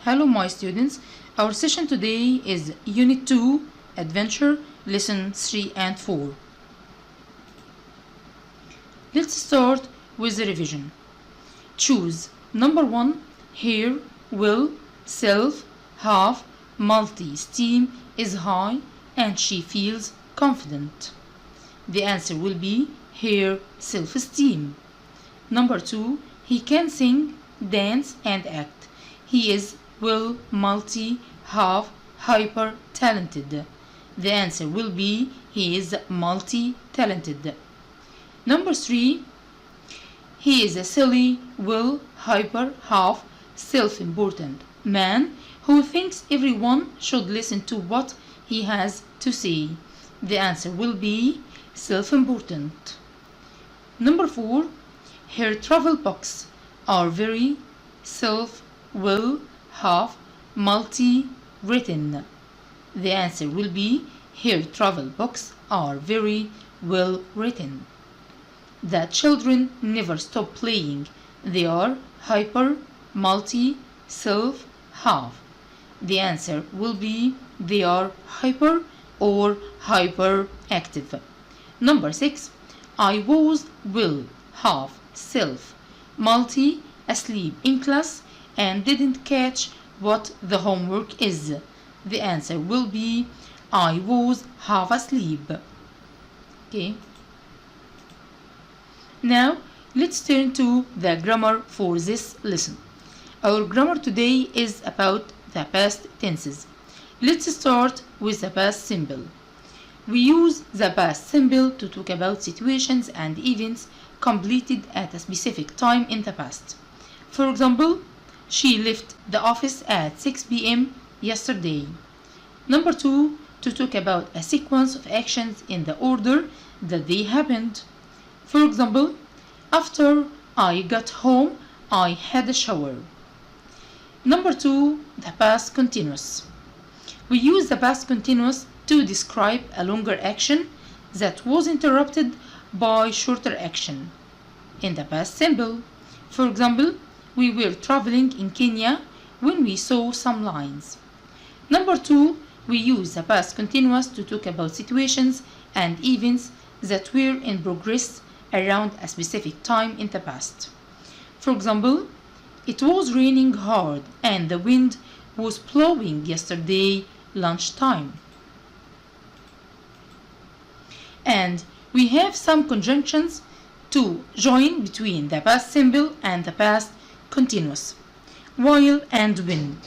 Hello my students, our session today is Unit 2, Adventure, Lesson 3 and 4. Let's start with the revision. Choose number 1, here, will, self, have, multi-esteem is high and she feels confident. The answer will be her self-esteem. Number 2, he can sing, dance and act. He is will, multi, have, hyper talented. The answer will be he is multi-talented. Number 3, he is a silly, will, hyper, have, self-important man who thinks everyone should listen to what he has to say. The answer will be self-important. Number 4, her travel books are very self, will, have, multi-written. The answer will be her travel books are very well written. The children never stop playing. They are hyper, multi, self, have. The answer will be they are hyper or hyperactive. Number 6, I was, will, have, self, multi, asleep in class and didn't catch what the homework is. The answer will be I was half asleep. Okay. Now let's turn to the grammar for this lesson. Our grammar today is about the past tenses. Let's start with the past simple. We use the past simple to talk about situations and events completed at a specific time in the past. For example, she left the office at 6 p.m. yesterday. Number 2, to talk about a sequence of actions in the order that they happened. For example, after I got home, I had a shower. Number 2, the past continuous. We use the past continuous to describe a longer action that was interrupted by shorter action in the past simple. For example, we were traveling in Kenya when we saw some lions. Number 2, we use the past continuous to talk about situations and events that were in progress around a specific time in the past. For example, it was raining hard and the wind was blowing yesterday lunchtime. And we have some conjunctions to join between the past simple and the past continuous. While and when.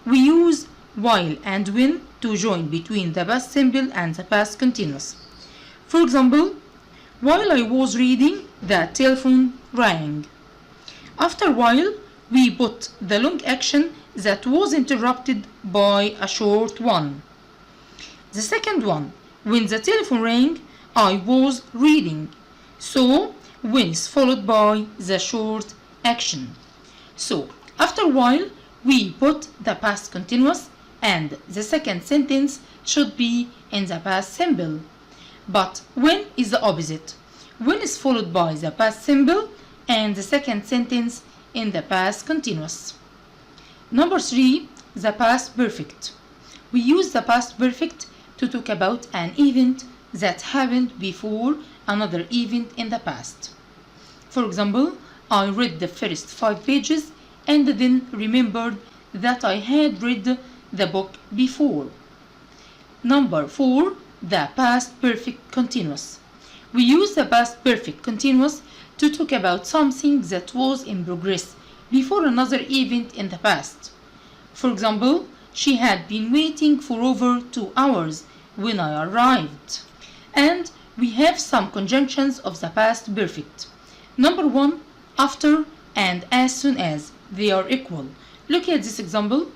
We use while and when to join between the past simple and the past continuous. For example, while I was reading, the telephone rang. After a while, we put the long action that was interrupted by a short one. The second one, when the telephone rang, I was reading. So, when is followed by the short action. So, after a while, we put the past continuous and the second sentence should be in the past simple. But when is the opposite. When is followed by the past simple and the second sentence in the past continuous. Number 3, the past perfect. We use the past perfect to talk about an event that happened before another event in the past. For example, I read the first 5 pages and then remembered that I had read the book before. Number 4, the past perfect continuous. We use the past perfect continuous to talk about something that was in progress before another event in the past. For example, she had been waiting for over 2 hours when I arrived. And we have some conjunctions of the past perfect. Number 1, after and as soon as. They are equal. Look at this example.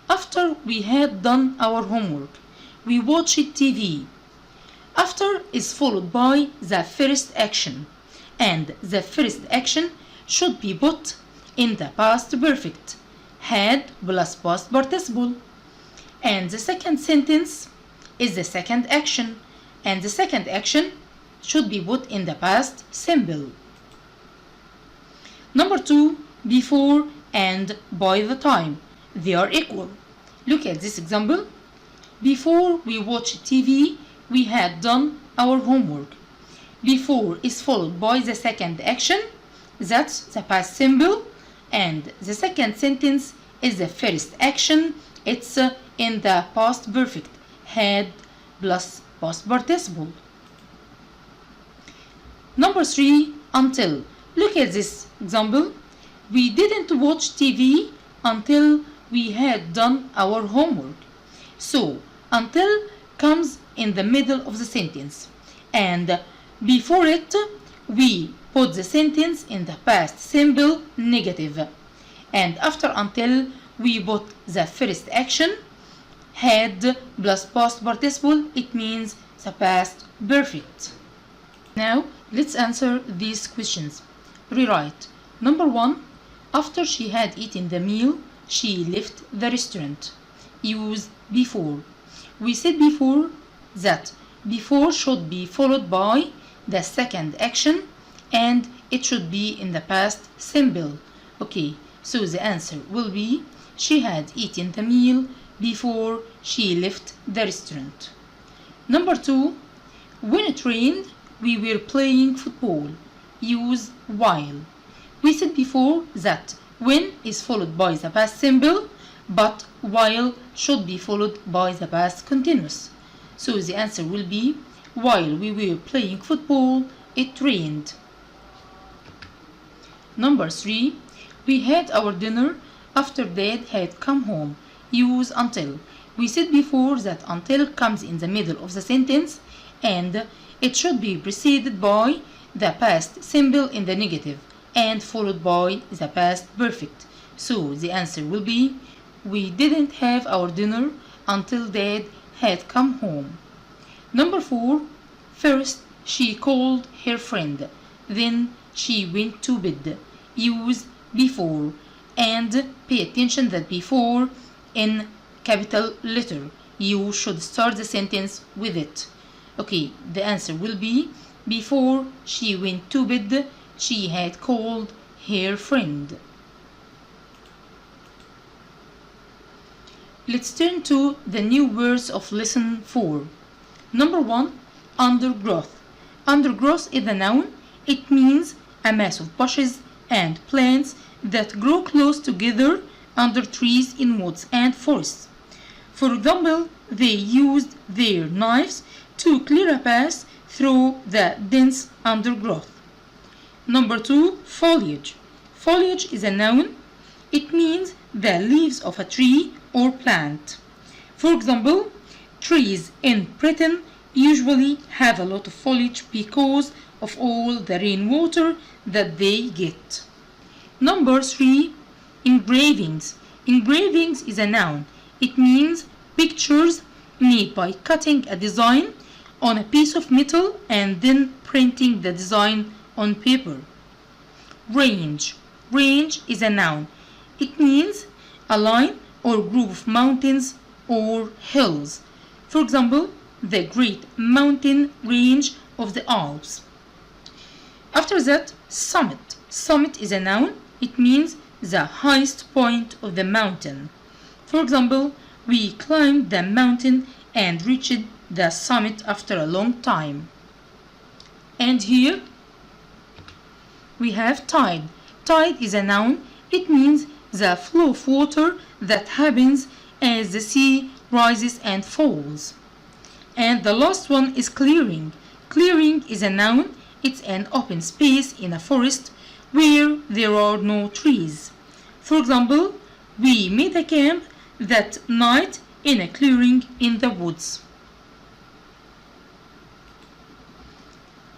After we had done our homework, we watched TV. After is followed by the first action, and the first action should be put in the past perfect, had plus past participle. And the second sentence is the second action, and the second action should be put in the past simple. Number 2, before and by the time. they are equal. Look at this example. Before we watch TV, we had done our homework. Before is followed by the second action, that's the past simple, and the second sentence is the first action, it's in the past perfect, had plus past participle. Number 3, until. Look at this example. We didn't watch TV until we had done our homework. So, until comes in the middle of the sentence, and before it we put the sentence in the past simple negative, and after until we put the first action, had plus past participle, it means the past perfect. Now let's answer these questions. Rewrite. Number 1, after she had eaten the meal, she left the restaurant. Use before. We said before that before should be followed by the second action and it should be in the past simple. Okay, so the answer will be she had eaten the meal before she left the restaurant. Number 2, when it rained, we were playing football. Use while. We said before that when is followed by the past simple, but while should be followed by the past continuous. So the answer will be while we were playing football, it rained. Number 3, we had our dinner after Dad had come home. Use until. We said before that until comes in the middle of the sentence and it should be preceded by the past simple in the negative and followed by the past perfect. So the answer will be we didn't have our dinner until Dad had come home. Number 4, first she called her friend, then she went to bed. Use before and pay attention that before in capital letter. You should start the sentence with it. Okay, the answer will be before she went to bed, she had called her friend. Let's turn to the new words of lesson 4. Number 1, undergrowth. Undergrowth is a noun. It means a mass of bushes and plants that grow close together under trees in woods and forests. For example, they used their knives to clear a path through the dense undergrowth. Number 2, foliage. Foliage is a noun. It means the leaves of a tree or plant. For example, trees in Britain usually have a lot of foliage because of all the rainwater that they get. Number 3, engravings. Engravings is a noun. It means pictures made by cutting a design on a piece of metal and then printing the design on paper. Range. Range is a noun. It means a line or group of mountains or hills. For example, the Great Mountain Range of the Alps. After that, summit. Summit is a noun. It means the highest point of the mountain. For example, we climbed the mountain and reached the summit after a long time. And here we have tide. Tide is a noun. It means the flow of water that happens as the sea rises and falls. And the last one is clearing. Clearing is a noun. It's an open space in a forest where there are no trees. For example, we made a camp that night in a clearing in the woods.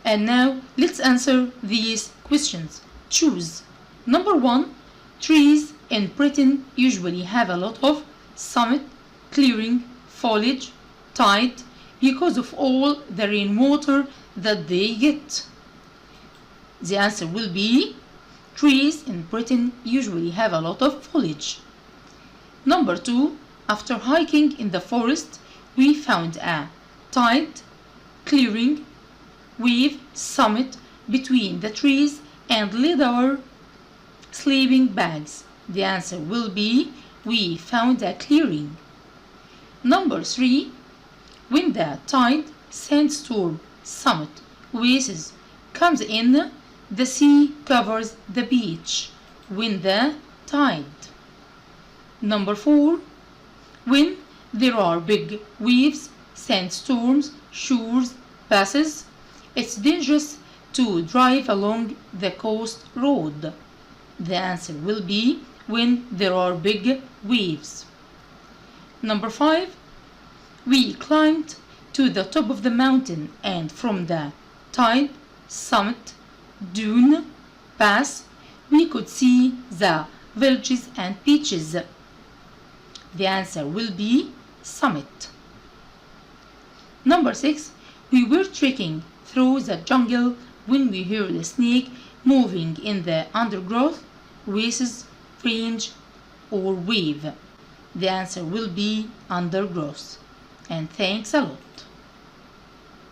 And now let's answer these questions. Choose. Number 1, trees in Britain usually have a lot of summit, clearing, foliage, tide because of all the rainwater that they get. The answer will be trees in Britain usually have a lot of foliage. Number 2, after hiking in the forest, we found a tide, clearing, wave, summit between the trees and laid our sleeping bags. The answer will be we found a clearing. Number 3. When the tide, sandstorm, summit, oasis comes in, the sea covers the beach. When the tide. Number 4. When there are big waves, sandstorms, shores, passes, it's dangerous to drive along the coast road. The answer will be when there are big waves. Number 5. We climbed to the top of the mountain, and from the tide, summit, dune, pass, we could see the villages and beaches. The answer will be summit. Number 6. We were trekking through the jungle when we heard a snake moving in the undergrowth, oasis, range, or wave. The answer will be undergrowth. And thanks a lot.